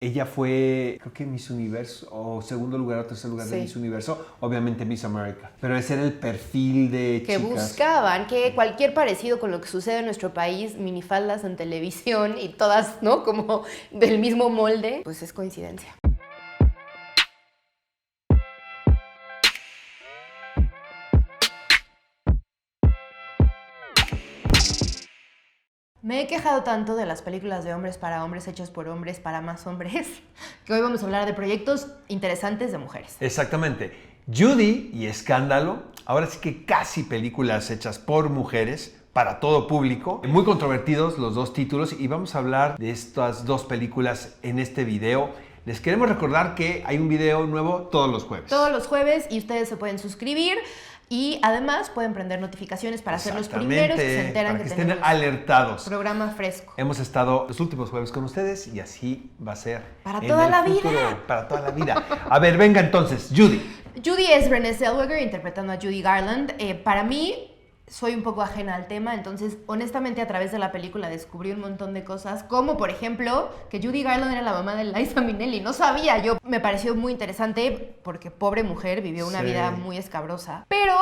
Ella fue, creo que Miss Universo, o segundo lugar o tercer lugar de Miss Universo, obviamente Miss America. Pero ese era el perfil de que chicas. buscaban que cualquier parecido con lo que sucede en nuestro país, minifaldas en televisión y todas, ¿no? Como del mismo molde, pues es coincidencia. Me he quejado tanto de las películas de hombres para hombres hechas por hombres para más hombres que hoy vamos a hablar de proyectos interesantes de mujeres. Exactamente. Judy y Escándalo, ahora sí que casi películas hechas por mujeres para todo público. Muy controvertidos los dos títulos y vamos a hablar de estas dos películas en este video. Les queremos recordar que hay un video nuevo todos los jueves. Todos los jueves y ustedes se pueden suscribir. Y además pueden prender notificaciones para ser los primeros que se enteran para que tenemos estén alertados. Programa fresco. Hemos estado los últimos jueves con ustedes y así va a ser para toda la futuro, vida. Para toda la vida. A ver, venga entonces, Judy. Judy es Renée Zellweger interpretando a Judy Garland. Para mí, soy un poco ajena al tema, entonces honestamente a través de la película descubrí un montón de cosas, como por ejemplo que Judy Garland era la mamá de Liza Minnelli. No sabía yo. Me pareció muy interesante porque pobre mujer vivió una vida muy escabrosa. Pero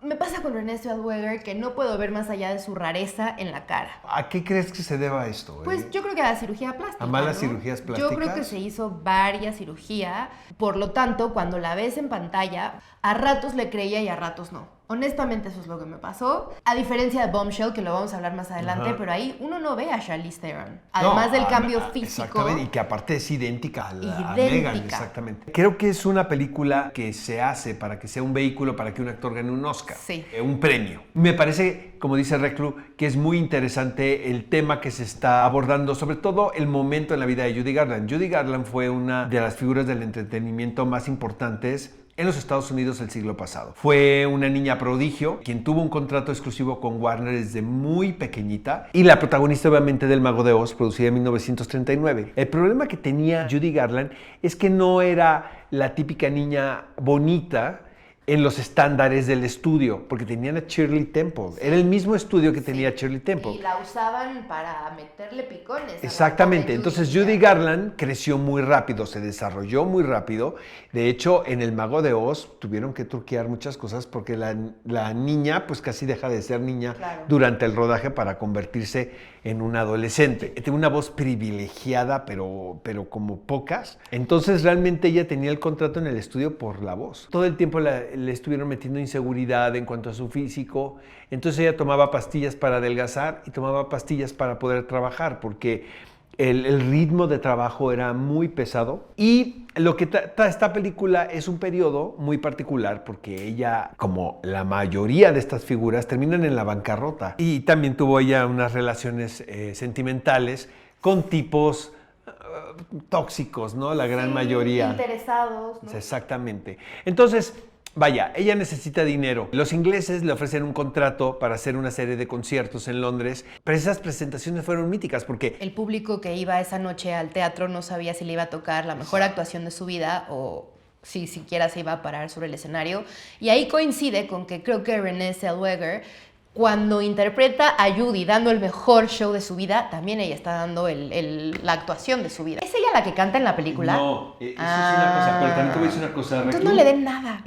me pasa con Renée Zellweger que no puedo ver más allá de su rareza en la cara. ¿A qué crees que se deba esto? Pues yo creo que a la cirugía plástica. ¿A malas cirugías plásticas? Yo creo que se hizo varias cirugías. Por lo tanto, cuando la ves en pantalla, a ratos le creía y a ratos no. Honestamente eso es lo que me pasó. A diferencia de Bombshell, que lo vamos a hablar más adelante, pero ahí uno no ve a Charlize Theron. Además del cambio físico. Exactamente, y que aparte es idéntica a Megan. Exactamente. Creo que es una película que se hace para que sea un vehículo para que un actor gane un Oscar. Sí. Un premio. Me parece, como dice Reclu, que es muy interesante el tema que se está abordando, sobre todo el momento en la vida de Judy Garland. Judy Garland fue una de las figuras del entretenimiento más importantes en los Estados Unidos el siglo pasado. Fue una niña prodigio, quien tuvo un contrato exclusivo con Warner desde muy pequeñita y la protagonista obviamente del Mago de Oz, producida en 1939. El problema que tenía Judy Garland es que no era la típica niña bonita en los estándares del estudio, porque tenían a Shirley Temple. Era el mismo estudio que tenía Shirley Temple. Y la usaban para meterle picones. Exactamente. Entonces Judy Garland creció muy rápido, se desarrolló muy rápido. De hecho, en El Mago de Oz tuvieron que truquear muchas cosas porque la niña pues casi deja de ser niña durante el rodaje para convertirse en una adolescente. Tiene una voz privilegiada, pero como pocas. Entonces realmente ella tenía el contrato en el estudio por la voz. Todo el tiempo le estuvieron metiendo inseguridad en cuanto a su físico. Entonces ella tomaba pastillas para adelgazar y tomaba pastillas para poder trabajar, porque el ritmo de trabajo era muy pesado. Y lo que esta película es un periodo muy particular porque ella, como la mayoría de estas figuras, terminan en la bancarrota. Y también tuvo ella unas relaciones sentimentales con tipos tóxicos, ¿no? La gran mayoría. Interesados, ¿no? Exactamente. Entonces, vaya, ella necesita dinero. Los ingleses le ofrecen un contrato para hacer una serie de conciertos en Londres, pero esas presentaciones fueron míticas porque el público que iba esa noche al teatro no sabía si le iba a tocar la mejor actuación de su vida o si siquiera se iba a parar sobre el escenario. Y ahí coincide con que creo que Renée Zellweger, cuando interpreta a Judy dando el mejor show de su vida, también ella está dando la actuación de su vida. ¿Es ella la que canta en la película? No, eso es una cosa, pero también te voy a decir una cosa. Entonces no le den nada.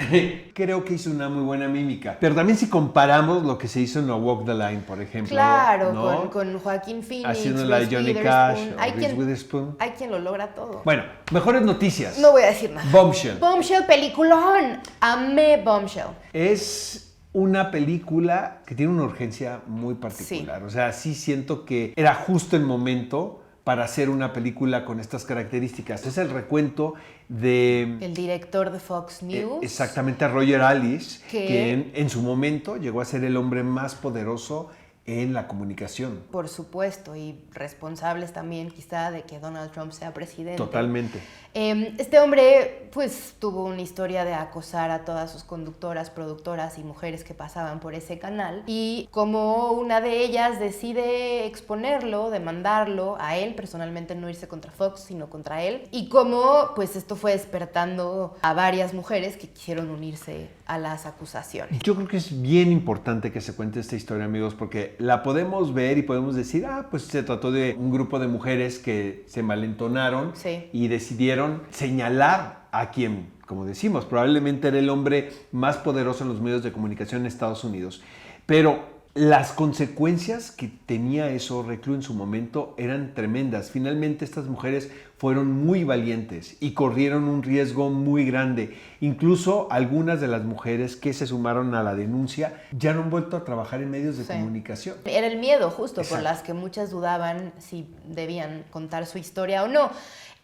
Creo que hizo una muy buena mímica. Pero también si comparamos lo que se hizo en No Walk the Line, por ejemplo. Claro, ¿no? con Joaquín Phoenix, haciendo la de Johnny Cash o Reese Witherspoon. Hay quien lo logra todo. Bueno, mejores noticias. No voy a decir nada. Bombshell. Bombshell, peliculón. Amé Bombshell. Es una película que tiene una urgencia muy particular. O sea, sí siento que era justo el momento para hacer una película con estas características. Es el recuento de el director de Fox News. Exactamente, Roger Ailes, que en su momento llegó a ser el hombre más poderoso en la comunicación. Por supuesto, y responsables también quizá de que Donald Trump sea presidente. Totalmente. Este hombre pues tuvo una historia de acosar a todas sus conductoras, productoras y mujeres que pasaban por ese canal, y como una de ellas decide exponerlo, demandarlo a él, personalmente no irse contra Fox sino contra él, y como pues esto fue despertando a varias mujeres que quisieron unirse a las acusaciones. Yo creo que es bien importante que se cuente esta historia, amigos, porque la podemos ver y podemos decir, pues se trató de un grupo de mujeres que se malentonaron Sí. y decidieron señalar a quien, como decimos, probablemente era el hombre más poderoso en los medios de comunicación en Estados Unidos. Pero las consecuencias que tenía eso, Reclu, en su momento eran tremendas. Finalmente estas mujeres fueron muy valientes y corrieron un riesgo muy grande. Incluso algunas de las mujeres que se sumaron a la denuncia ya no han vuelto a trabajar en medios de comunicación. Era el miedo justo Exacto. por las que muchas dudaban si debían contar su historia o no.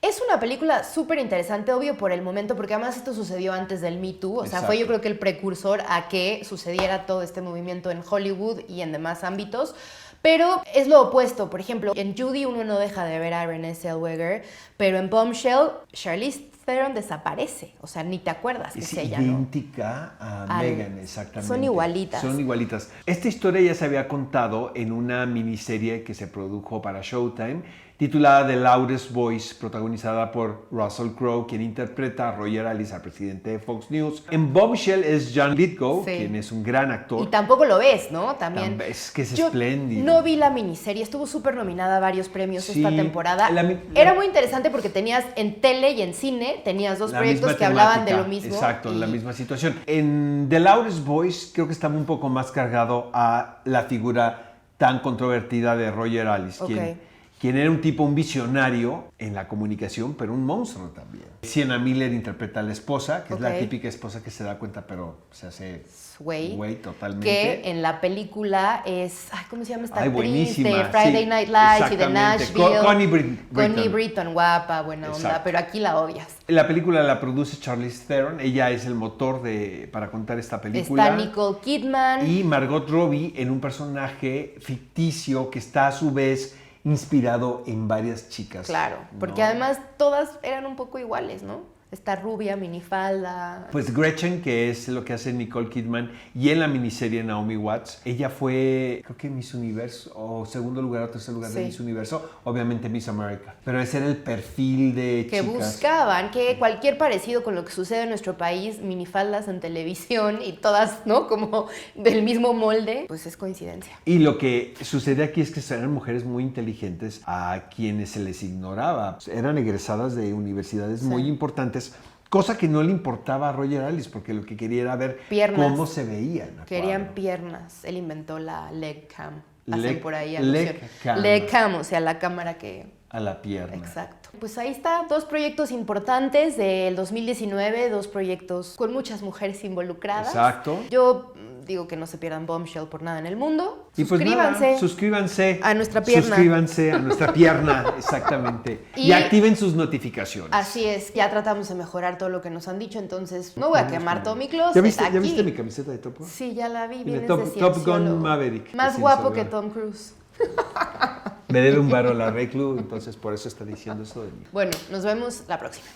Es una película súper interesante, obvio por el momento, porque además esto sucedió antes del Me Too, o sea, fue yo creo que el precursor a que sucediera todo este movimiento en Hollywood y en demás ámbitos. Pero es lo opuesto. Por ejemplo, en Judy uno no deja de ver a Renée Zellweger, pero en Bombshell, Charlize Theron desaparece. O sea, ni te acuerdas que Es es ella, ¿no? idéntica a Megan, exactamente. Son igualitas. Son igualitas. Esta historia ya se había contado en una miniserie que se produjo para Showtime, titulada The Loudest Voice, protagonizada por Russell Crowe, quien interpreta a Roger Ailes, al presidente de Fox News. En Bombshell es John Lithgow, quien es un gran actor. Y tampoco lo ves, ¿no? También. Es que es Yo espléndido. no vi la miniserie, estuvo súper nominada a varios premios Sí, esta temporada. Era muy interesante porque tenías en tele y en cine, tenías dos La proyectos misma que hablaban de temática, lo mismo. Exacto, la misma situación. En The Loudest Voice creo que estaba un poco más cargado a la figura tan controvertida de Roger Ailes, Ok. quien era un tipo, un visionario en la comunicación, pero un monstruo también. Sienna Miller interpreta a la esposa, que es la típica esposa que se da cuenta, pero se hace güey totalmente. Que en la película es, ¿cómo se llama esta actriz? Buenísima, De Friday sí, Night Lights y de exactamente. Nashville. Connie Britton. Connie Britton, guapa, buena onda, Exacto. pero aquí la odias. La película la produce Charlize Theron, ella es el motor para contar esta película. Está Nicole Kidman. Y Margot Robbie en un personaje ficticio que está a su vez inspirado en varias chicas. Claro, porque además todas eran un poco iguales, ¿no? Esta rubia, minifalda. Pues Gretchen, que es lo que hace Nicole Kidman, y en la miniserie Naomi Watts, ella fue, creo que Miss Universo, o segundo lugar o tercer lugar de Miss Universo, obviamente Miss America. Pero ese era el perfil de que chicas. buscaban que cualquier parecido con lo que sucede en nuestro país, minifaldas en televisión y todas, ¿no? Como del mismo molde, pues es coincidencia. Y lo que sucede aquí es que eran mujeres muy inteligentes a quienes se les ignoraba. Eran egresadas de universidades muy importantes, cosa que no le importaba a Roger Ailes, porque lo que quería era ver cómo se veían. Querían piernas. Él inventó la leg cam. Hacen Leg- por ahí leg alusión. cam. Leg cam, o sea, la cámara que... A la pierna. Exacto. Pues ahí está, dos proyectos importantes del 2019, dos proyectos con muchas mujeres involucradas. Exacto. Yo digo que no se pierdan Bombshell por nada en el mundo. Y pues Suscríbanse. nada, suscríbanse a nuestra pierna. Suscríbanse a nuestra pierna, exactamente. Y activen sus notificaciones. Así es, ya tratamos de mejorar todo lo que nos han dicho, entonces no voy a quemar todo mi closet. ¿Ya viste mi camiseta de Top Gun? Sí, ya la vi, Mira, vienes Top de Gun cienciólogo. Maverick. Más de guapo que cienciólogo. Tom Cruise. Me debe un varo la Reclu, entonces por eso está diciendo eso de mí. Bueno, nos vemos la próxima.